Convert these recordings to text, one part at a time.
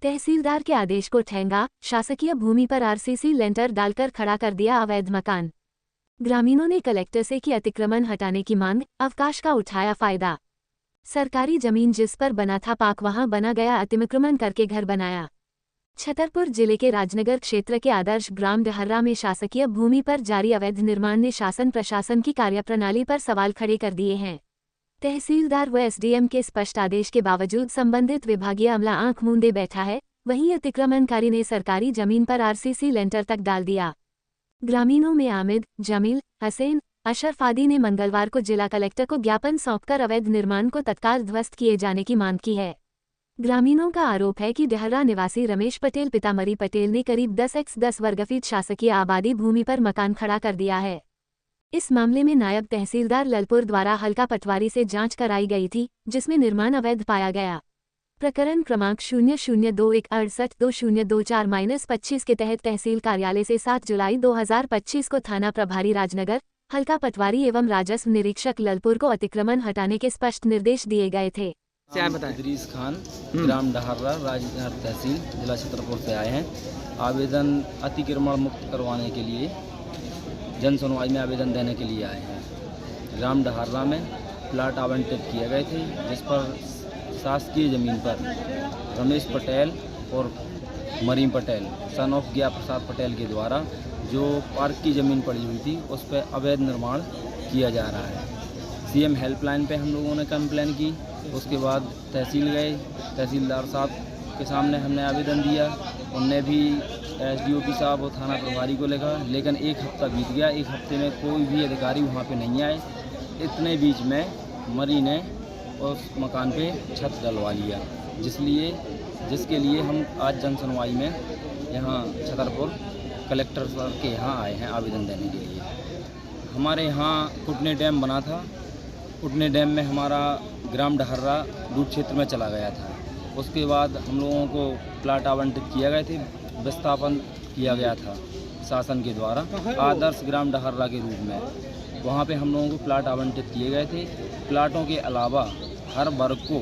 तहसीलदार के आदेश को ठेंगा, शासकीय भूमि पर आरसीसी लेंटर डालकर खड़ा कर दिया अवैध मकान। ग्रामीणों ने कलेक्टर से की अतिक्रमण हटाने की मांग, अवकाश का उठाया फायदा। सरकारी जमीन जिस पर बना था पार्क वहां बना गया अतिक्रमण करके घर बनाया। छतरपुर जिले के राजनगर क्षेत्र के आदर्श ग्राम डहर्रा में शासकीय भूमि पर जारी अवैध निर्माण ने शासन प्रशासन की कार्यप्रणाली पर सवाल खड़े कर दिए हैं। तहसीलदार व एसडीएम के स्पष्ट आदेश के बावजूद संबंधित विभागीय अमला आंख मूंदे बैठा है, वहीं अतिक्रमणकारी ने सरकारी जमीन पर आरसीसी लेंटर तक डाल दिया। ग्रामीणों में आमिद, जमील, हसैन, अशरफ आदि ने मंगलवार को जिला कलेक्टर को ज्ञापन सौंपकर अवैध निर्माण को तत्काल ध्वस्त किए जाने की मांग की है। ग्रामीणों का आरोप है कि डहर्रा निवासी रमेश पटेल पिता मरी पटेल ने करीब 10x10 वर्गफीट शासकीय आबादी भूमि पर मकान खड़ा कर दिया है। इस मामले में नायब तहसीलदार ललपुर द्वारा हल्का पटवारी से जांच कराई गई थी, जिसमें निर्माण अवैध पाया गया। प्रकरण क्रमांक 0021682024-25 के तहत तहसील कार्यालय से 7 जुलाई 2025 को थाना प्रभारी राजनगर, हल्का पटवारी एवं राजस्व निरीक्षक ललपुर को अतिक्रमण हटाने के स्पष्ट निर्देश दिए गए थे। इदरीस खान, ग्राम डहर्रा, राजनगर तहसील, जिला छतरपुर से आए हैं। आवेदन अतिक्रमण मुक्त करवाने के लिए जन सुनवाई में आवेदन देने के लिए आए हैं। ग्राम डहर्रा में प्लाट आवंटित किए गए थे, जिस पर शासकीय ज़मीन पर रमेश पटेल और मरीम पटेल सन ऑफ ज्ञा प्रसाद पटेल के द्वारा जो पार्क की ज़मीन पड़ी हुई थी उस पर अवैध निर्माण किया जा रहा है। सीएम हेल्पलाइन पे हम लोगों ने कंप्लेन की, उसके बाद तहसील गए, तहसीलदार साहब के सामने हमने आवेदन दिया। उनने भी एसडीओपी साहब और थाना प्रभारी को लिखा, लेकिन एक हफ्ता बीत गया। एक हफ्ते में कोई भी अधिकारी वहाँ पे नहीं आए। इतने बीच में मरी ने उस मकान पे छत डलवा लिया, जिसके लिए हम आज जन सुनवाई में यहाँ छतरपुर कलेक्टर सर के यहाँ आए हैं आवेदन देने के लिए। हमारे यहाँ कुटने डैम बना था। कुटने डैम में हमारा ग्राम डहर्रा डूब क्षेत्र में चला गया था। उसके बाद हम लोगों को प्लाट आवंटित किए गए थे, विस्थापन किया गया था शासन के द्वारा आदर्श ग्राम डहर्रा के रूप में। वहाँ पे हम लोगों को प्लाट आवंटित किए गए थे। प्लाटों के अलावा हर वर्ग को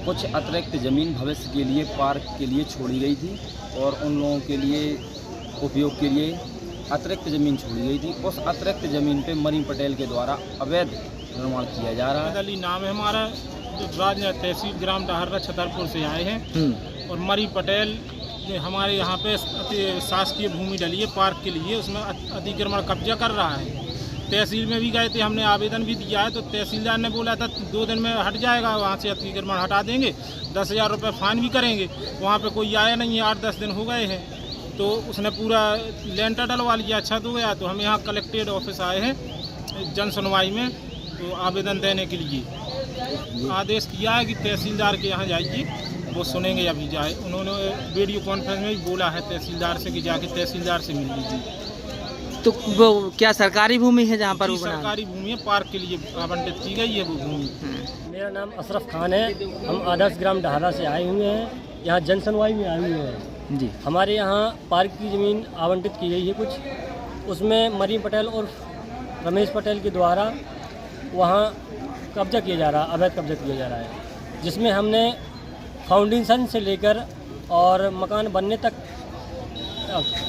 कुछ अतिरिक्त ज़मीन भविष्य के लिए पार्क के लिए छोड़ी गई थी और उन लोगों के लिए उपयोग के लिए अतिरिक्त ज़मीन छोड़ी गई थी। उस अतिरिक्त ज़मीन पे मरीम पटेल के द्वारा अवैध निर्माण किया जा रहा है। अली नाम है हमारा, जो राजनगर तहसील ग्राम डहर्रा छतरपुर से आए हैं। और मरीम पटेल ने हमारे यहाँ पे शासकीय भूमि डली है पार्क के लिए, उसमें अतिक्रमण कब्जा कर रहा है। तहसील में भी गए थे, हमने आवेदन भी दिया है, तो तहसीलदार ने बोला था 2 दिन में हट जाएगा, वहाँ से अतिक्रमण हटा देंगे, 10,000 रुपये फाइन भी करेंगे। वहाँ पे कोई आया नहीं है, 8-10 दिन हो गए हैं, तो उसने पूरा लेंटर डलवा लिया, छत हो गया। तो हम यहाँ कलेक्ट्रेट ऑफिस आए हैं जन सुनवाई में, तो आवेदन देने के लिए आदेश किया है कि तहसीलदार के यहाँ जाइए, वो सुनेंगे। अभी जाए, उन्होंने वीडियो कॉन्फ्रेंस में भी बोला है तहसीलदार से कि जाके तहसीलदार से मिल लीजिए। तो वो क्या सरकारी भूमि है जहाँ पर वो सरकारी भूमि है, पार्क के लिए आवंटित की गई है वो भूमि। मेरा नाम अशरफ खान है। हम आदर्श ग्राम डहर्रा से आए हुए हैं, यहाँ जन सुनवाई में आए हुए हैं जी। हमारे यहाँ पार्क की ज़मीन आवंटित की गई है कुछ, उसमें मरीम पटेल और रमेश पटेल के द्वारा वहाँ कब्जा किया जा रहा है, अवैध कब्जा किया जा रहा है, जिसमें हमने फाउंडेशन से लेकर और मकान बनने तक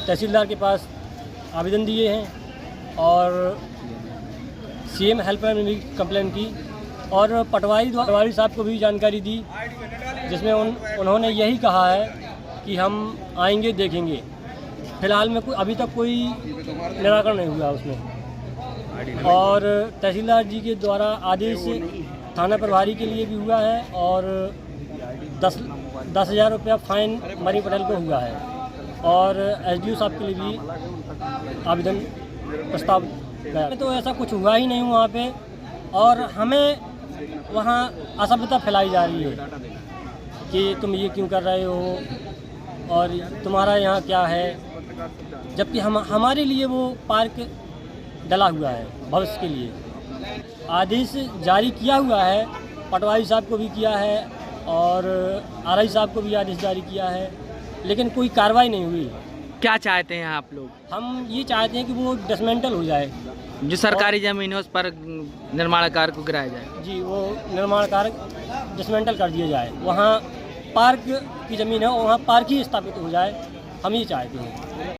तहसीलदार के पास आवेदन दिए हैं और सीएम हेल्पलाइन में भी कंप्लेन की और पटवारी साहब को भी जानकारी दी, जिसमें उन्होंने यही कहा है कि हम आएंगे देखेंगे। फिलहाल में अभी तक कोई निराकरण नहीं हुआ उसमें। और तहसीलदार जी के द्वारा आदेश थाना प्रभारी के लिए भी हुआ है और 10,000 रुपया फाइन मरीम पटेल को हुआ है और एसडीओ साहब के लिए भी आवेदन प्रस्ताव गया। तो ऐसा कुछ हुआ ही नहीं वहाँ पे और हमें वहाँ असभ्यता फैलाई जा रही है कि तुम ये क्यों कर रहे हो और तुम्हारा यहाँ क्या है, जबकि हमारे लिए वो पार्क डला हुआ है भविष्य के लिए। आदेश जारी किया हुआ है, पटवारी साहब को भी किया है और आरआई साहब को भी आदेश जारी किया है, लेकिन कोई कार्रवाई नहीं हुई। क्या चाहते हैं आप लोग? हम ये चाहते हैं कि वो डिसमेंटल हो जाए, जो सरकारी ज़मीन है उस पर निर्माण कार्य को गिराया जाए। जी, वो निर्माण कार्य डिसमेंटल कर दिया जाए। वहाँ पार्क की ज़मीन है और वहाँ पार्क ही स्थापित हो जाए, हम ये चाहते हैं।